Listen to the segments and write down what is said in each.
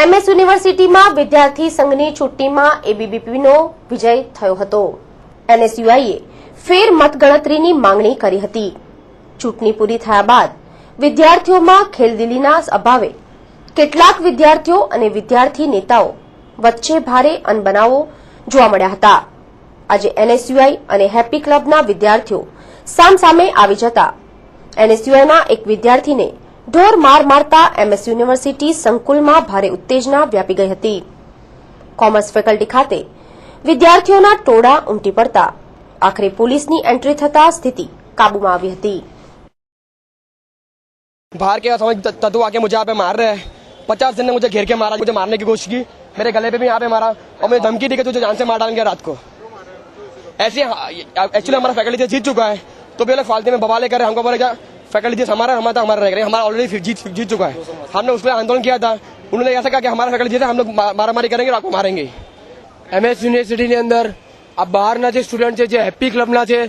MS યુનિવર્સિટીમાં વિદ્યાર્થી સંઘની ચૂંટણીમાં એબીવીપીનો વિજય થયો હતો. એનએસયુઆઈએ ફેર મતગણતરીની માંગણી કરી હતી. ચૂંટણી પૂરી થયા બાદ વિદ્યાર્થીઓમાં ખેલદિલીના અભાવે કેટલાક વિદ્યાર્થીઓ અને વિદ્યાર્થી નેતાઓ વચ્ચે ભારે અનબનાવો જોવા મળ્યા હતા. આજે એનએસયુઆઈ અને હેપી ક્લબના વિદ્યાર્થીઓ સામસામે આવી જતા એનએસયુઆઈના એક વિદ્યાર્થીને ઢોર માર મારતા એમએસ યુનિવર્સિટી સંકુલમાં ભારે ઉત્તેજના વ્યાપી ગઈ હતી. કોમર્સ ફેકલ્ટી ખાતે વિદ્યાર્થીઓના ટોળા ઉમટી પડતા આખરે પોલીસની એન્ટ્રી થતા સ્થિતિ કાબૂમાં આવી હતી. बाहर के तत्व आके मुझे यहाँ पे मार रहे हैं. 50 जन ने मुझे घेर के मारा, मुझे मारने की कोशिश की, मेरे गले पे भी यहाँ पे मारा और मुझे धमकी दी कि तुझे जान से मार डालेंगे रात को. ऐसे एक्चुअली हमारा फैकल्टी जीत चुका है तो पहले फालतू में बवाले कर रहे, हमको बोले क्या फैकल्टी हमारा हमारा रह गया, हमारा ऑलरेडी जीत चुका है. हमने उस पर आंदोलन किया था, उन्होंने ऐसा कहा कि हमारा फैकल्टी जीता, हम लोग मारामारी करेंगे, आपको मारेंगे. એમએસ યુનિવર્સિટીની અંદર આ બહારના જે સ્ટુડન્ટ છે, જે હેપી ક્લબના છે,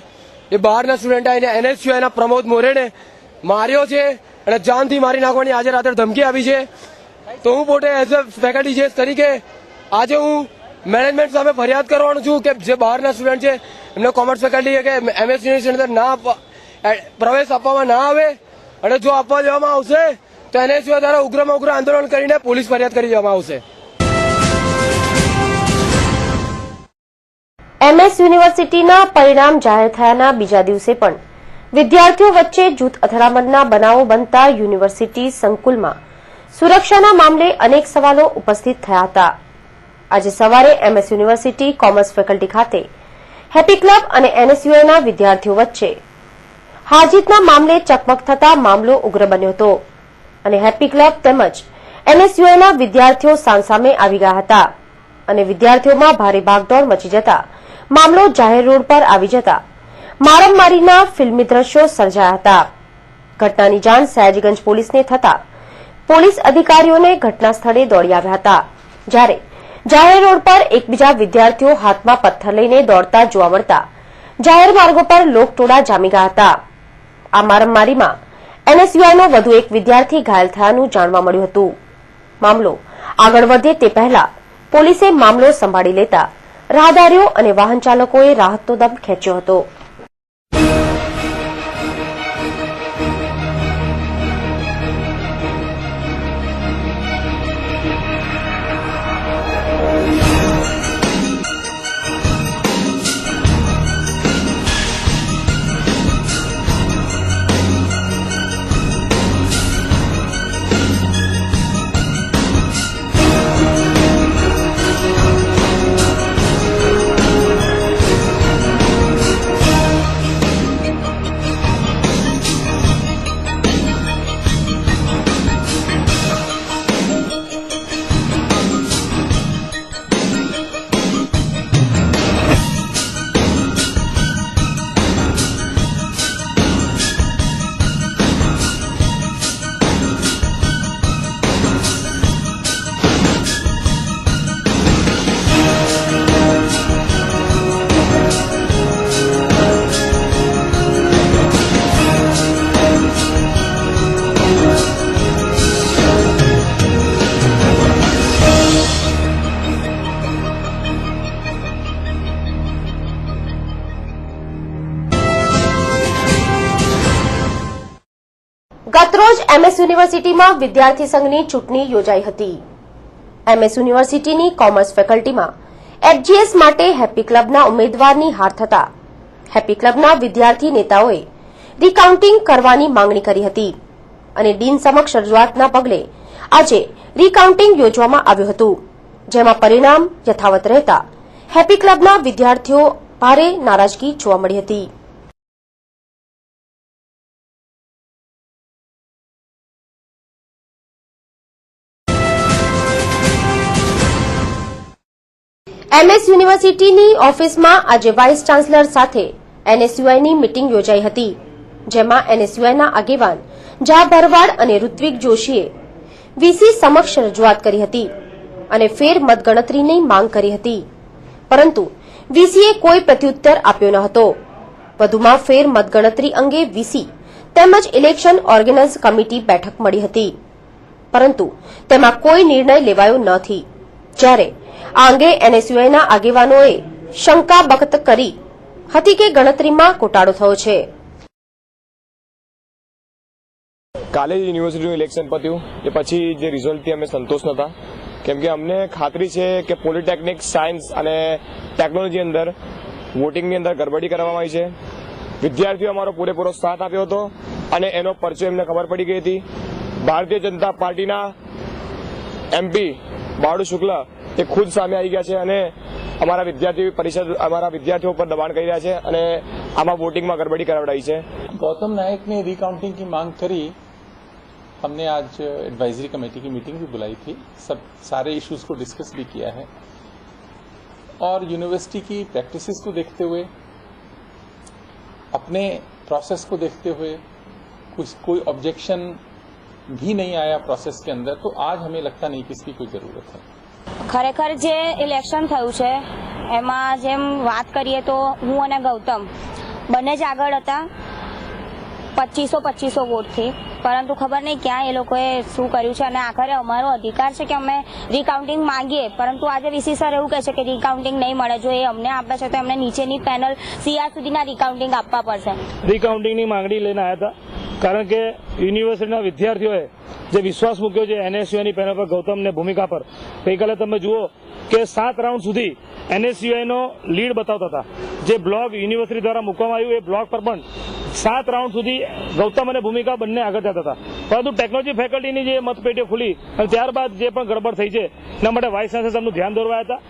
એ બહારના સ્ટુડન્ટ આવીને એનએસયુઆઈના પ્રમોદ મોરેને માર્યો છે અને જાનથી મારી નાખવાની આજે રાત્રે ધમકી આપી છે. તો હું પોતે એઝ અ ફેકલ્ટી જે તરીકે આજે હું મેનેજમેન્ટ સામે ફરિયાદ કરવાનું છું કે જે બહારના સ્ટુડન્ટ છે એમને કોમર્સ ફેકલ્ટી કે એમએસ યુનિવર્સિટી અંદર પ્રવેશ આપવામાં ના આવે અને જો આપવા દેવામાં આવશે તો એનએસયુઆઈ દ્વારા ઉગ્રમાં ઉગ્ર આંદોલન કરીને પોલીસ ફરિયાદ કરી દેવામાં આવશે. એમએસ યુનિવર્સિટીના પરિણામ જાહેર થયાના બીજા દિવસે પણ વિદ્યાર્થીઓ વચ્ચે જૂથ અથડામણના બનાવો બનતા યુનિવર્સિટી સંકુલમાં સુરક્ષાના મામલે અનેક સવાલો ઉપસ્થિત થયા હતા. આજે સવારે એમએસ યુનિવર્સિટી કોમર્સ ફેકલ્ટી ખાતે હેપી ક્લબ અને એનએસયુઆઈના વિદ્યાર્થીઓ વચ્ચે હારજીતના મામલે ચકમક થતા મામલો ઉગ્ર બન્યો હતો અને હેપી ક્લબ તેમજ એનએસયુઆઈના વિદ્યાર્થીઓ સામસામે આવી ગયા હતા અને વિદ્યાર્થીઓમાં ભારે ભાગદોડ મચી જતા મામલો જાહેર રોડ પર આવી જતા મારામારીના ફિલ્મી દ્રશ્યો સર્જાયા હતા. ઘટનાની જાણ સયાજીગંજ પોલીસને થતા પોલીસ અધિકારીઓને ઘટના સ્થળે દોડી આવ્યા હતા. જ્યારે જાહેર રોડ પર એકબીજા વિદ્યાર્થીઓ હાથમાં પથ્થર લઈને દોડતા જોવા મળતા જાહેર માર્ગો પર લોકટોળા જામી ગયા હતા. આ મારામારીમાં એનએસયુઆઈનો વધુ એક વિદ્યાર્થી ઘાયલ થયાનું જાણવા મળ્યું હતું. મામલો આગળ વધે તે પહેલા પોલીસે મામલો સંભાળી લેતા રાહદારીઓ અને વાહન ચાલકોએ રાહતનો દમ ખેંચ્યો હતો. ગતરોજ એમએસ યુનિવર્સિટીમાં વિદ્યાર્થી સંઘની ચૂંટણી યોજાઈ હતી. એમએસ યુનિવર્સિટીની કોમર્સ ફેકલ્ટીમાં એફજીએસ માટે હેપી ક્લબના ઉમેદવારની હાર થતા હેપી ક્લબના વિદ્યાર્થી નેતાઓએ રીકાઉન્ટિંગ કરવાની માંગણી કરી હતી અને ડીન સમક્ષ રજૂઆતના પગલે આજે રીકાઉન્ટિંગ યોજવામાં આવ્યું હતું, જેમાં પરિણામ યથાવત રહેતા હેપી ક્લબના વિદ્યાર્થીઓ ભારે નારાજગી જોવા મળી હતી. એમએસ યુનિવર્સિટીની ઓફિસમાં આજે વાઇસ ચાન્સલર સાથે એનએસયુઆઈની મીટિંગ યોજાઈ હતી, જેમાં એનએસયુઆઈના આગેવાન જા ભરવાડ અને ઋત્વિક જોશીએ વીસી સમક્ષ રજૂઆત કરી હતી અને ફેર મતગણતરીની માંગ કરી હતી, પરંતુ વીસીએ કોઈ પ્રત્યુત્તર આપ્યો ન હતો. વધુમાં ફેર મતગણતરી અંગે વીસી તેમજ ઇલેક્શન ઓર્ગેનાઇઝ કમિટી બેઠક મળી હતી, પરંતુ તેમાં કોઈ નિર્ણય લેવાયો નથી, જ્યારે આ અંગે એનએસયુઆઈના આગેવાનોએ શંકા વ્યક્ત કરી હતી કે ગણતરીમાં ઘોટાળો થયો છે. કાલે જ યુનિવર્સિટીનું ઇલેક્શન પત્યું એ પછી જે રિઝલ્ટથી અમે સંતોષ નહોતા, કેમ કે અમને ખાતરી છે કે પોલિટેકનિક, સાયન્સ અને ટેકનોલોજી અંદર વોટિંગની અંદર ગડબડી કરવામાં આવી છે. વિદ્યાર્થીઓ અમારો પૂરેપૂરો સાથ આપ્યો હતો અને એનો પરચો એમને ખબર પડી ગઈ હતી. ભારતીય જનતા પાર્ટીના MP બાળુ શુક્લ એ ખુદ સામે આવી ગયા છે અને અમારા વિદ્યાર્થી પરિષદ અમારા વિદ્યાર્થીઓ પર દબાણ કરી રહ્યા છે અને આમાં વોટિંગમાં ગડબડી કરાવડાઈ છે. गौतम नायक ने रिकाउंटिंग की मांग करी. हमने आज एडवाइजरी कमेटी की मीटिंग भी बुलाई थी, सब सारे इश्यूज को डिस्कस भी किया है और यूनिवर्सिटी की प्रैक्टिसेस को देखते हुए, अपने प्रोसेस को देखते हुए कोई ऑब्जेक्शन भी नहीं आया प्रोसेस के अंदर, तो आज हमें लगता नहीं कि इसकी कोई जरूरत है. ખરેખર જે ઇલેક્શન થયું છે એમાં જેમ વાત કરીએ તો હું અને ગૌતમ બંને જ આગળ હતા 2500 વોટથી, પરંતુ ખબર નહીં ક્યાં એ લોકોએ શું કર્યું છે અને આખરે અમારો અધિકાર છે કે અમે રિકાઉન્ટિંગ માંગીએ, પરંતુ આજે વીસી સર એવું કહે છે કે રિકાઉન્ટિંગ નહીં મળે. જો એ અમને આપે છે તો એમને નીચેની પેનલ CR સુધીના રિકાઉન્ટિંગ આપવા પડશે. રિકાઉન્ટિંગની માંગણી લઈને આવ્યા હતા, કારણ કે યુનિવર્સિટીના વિદ્યાર્થીઓએ જે વિશ્વાસ મૂક્યો છે એનએસયુઆઈની પેનલ પર, ગૌતમને ભૂમિકા પર. ગઈકાલે તમે જુઓ કે 7 રાઉન્ડ સુધી એનએસયુઆઈનો લીડ બતાવતા હતા. જે બ્લોક યુનિવર્સિટી દ્વારા મૂકવામાં આવ્યું એ બ્લોક પર પણ 7 રાઉન્ડ સુધી ગૌતમ અને ભૂમિકા બંને આગળ જતા હતા, પરંતુ ટેકનોલોજી ફેકલ્ટીની જે મતપેટીઓ ખુલી અને ત્યારબાદ જે પણ ગડબડ થઈ છે એના માટે વાઇસ ચાન્સેલર સાહેબનું ધ્યાન દોરવાયા હતા.